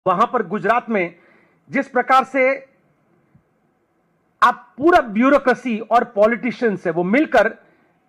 वहां पर गुजरात में जिस प्रकार से आप पूरा ब्यूरोक्रेसी और पॉलिटिशियंस है वो मिलकर,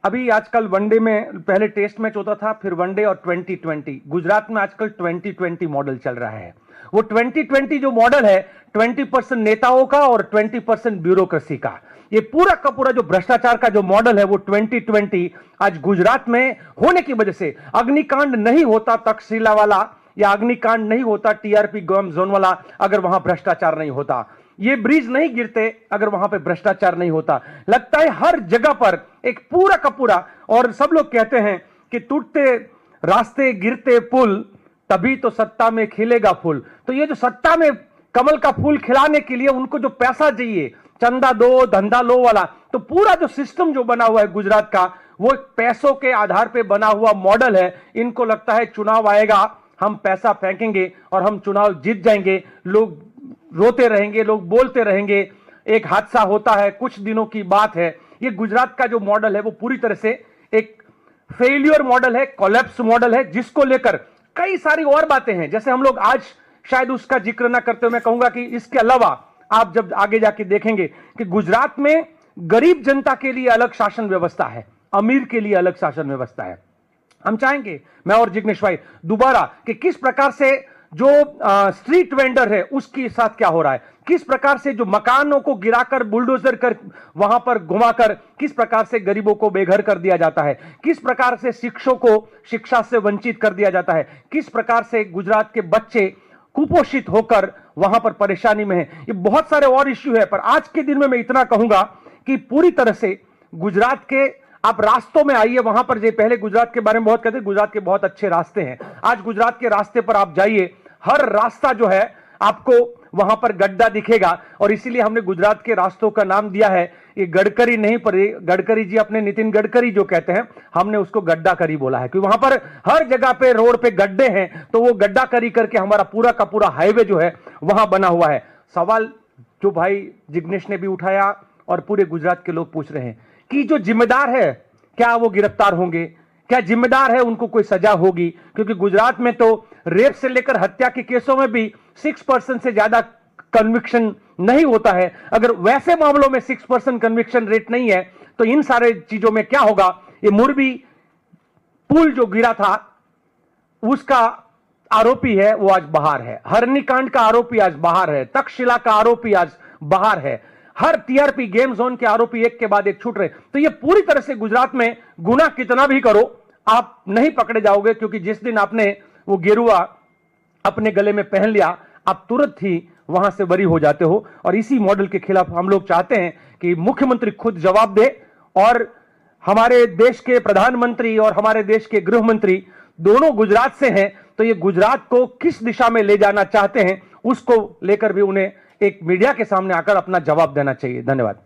अभी आजकल वनडे में पहले टेस्ट मैच होता था, फिर वनडे और 2020, गुजरात में आजकल 2020 मॉडल चल रहा है। वो 2020 जो मॉडल है 20% नेताओं का और 20% ब्यूरोक्रेसी का, ये पूरा का पूरा जो भ्रष्टाचार का जो मॉडल है वो 2020 आज गुजरात में होने की वजह से, अग्निकांड नहीं होता तक्षशिला वाला, या अग्निकांड नहीं होता टीआरपी गोम जोन वाला अगर वहां भ्रष्टाचार नहीं होता, ये ब्रिज नहीं गिरते अगर वहां पे भ्रष्टाचार नहीं होता। लगता है हर जगह पर एक पूरा का पूरा, और सब लोग कहते हैं कि टूटते रास्ते गिरते पुल, तभी तो सत्ता में खिलेगा फूल। तो ये जो सत्ता में कमल का फूल खिलाने के लिए उनको जो पैसा चाहिए, चंदा दो धंधा लो वाला, तो पूरा जो सिस्टम जो बना हुआ है गुजरात का, वो एक पैसों के आधार पे बना हुआ मॉडल है। इनको लगता है चुनाव आएगा, हम पैसा फेंकेंगे और हम चुनाव जीत जाएंगे, लोग रोते रहेंगे, लोग बोलते रहेंगे, एक हादसा होता है, कुछ दिनों की बात है। ये गुजरात का जो मॉडल है वो पूरी तरह से एक फेलियर मॉडल है, कोलैप्स मॉडल है, जिसको लेकर कई सारी और बातें हैं। जैसे हम लोग आज शायद उसका जिक्र ना करते हुए मैं कहूंगा कि इसके अलावा आप जब आगे जाके देखेंगे कि गुजरात में गरीब जनता के लिए अलग शासन व्यवस्था है, अमीर के लिए अलग शासन व्यवस्था है। हम चाहेंगे, मैं और जिग्नेश भाई, दोबारा कि किस प्रकार से जो स्ट्रीट वेंडर है उसके साथ क्या हो रहा है, किस प्रकार से जो मकानों को गिराकर बुलडोजर कर वहां पर घुमाकर किस प्रकार से गरीबों को बेघर कर दिया जाता है, किस प्रकार से शिक्षकों को शिक्षा से वंचित कर दिया जाता है, किस प्रकार से गुजरात के बच्चे कुपोषित होकर वहां पर परेशानी में है। ये बहुत सारे और इश्यू है, पर आज के दिन में मैं इतना कहूंगा कि पूरी तरह से गुजरात के आप रास्तों में आइए, वहां पर जो पहले गुजरात के बारे में बहुत कहते हैं, गुजरात के बहुत अच्छे रास्ते हैं। आज गुजरात के रास्ते पर आप जाइए, हर रास्ता जो है आपको वहां पर गड्ढा दिखेगा, और इसीलिए हमने गुजरात के रास्तों का नाम दिया है, ये गडकरी नहीं पर गडकरी जी अपने नितिन गडकरी जो कहते हैं, हमने उसको गड्ढा करी बोला है, क्योंकि वहां पर हर जगह पे रोड पे गड्ढे हैं, तो वो गड्ढा करी करके हमारा पूरा का पूरा हाईवे जो है वहां बना हुआ है। सवाल जो भाई जिग्नेश ने भी उठाया और पूरे गुजरात के लोग पूछ रहे हैं कि जो जिम्मेदार है क्या वो गिरफ्तार होंगे, क्या जिम्मेदार है उनको कोई सजा होगी, क्योंकि गुजरात में तो रेप से लेकर हत्या के केसों में भी 6% से ज्यादा कन्विक्शन नहीं होता है। अगर वैसे मामलों में 6% कन्विक्शन रेट नहीं है तो इन सारे चीजों में क्या होगा। ये मुरबी पुल जो गिरा था उसका आरोपी है वो आज बाहर है, हरनीकांड का आरोपी आज बाहर है, तक्षशिला का आरोपी आज बाहर है, हर टीआरपी गेम जोन के आरोपी एक के बाद एक छूट रहे। तो ये पूरी तरह से गुजरात में गुनाह कितना भी करो आप नहीं पकड़े जाओगे, क्योंकि जिस दिन आपने वो गेरुआ अपने गले में पहन लिया आप तुरंत ही वहां से बरी हो जाते हो। और इसी मॉडल के खिलाफ हम लोग चाहते हैं कि मुख्यमंत्री खुद जवाब दे, और हमारे देश के प्रधानमंत्री और हमारे देश के गृह मंत्री दोनों गुजरात से हैं, तो ये गुजरात को किस दिशा में ले जाना चाहते हैं उसको लेकर भी उन्हें एक मीडिया के सामने आकर अपना जवाब देना चाहिए। धन्यवाद।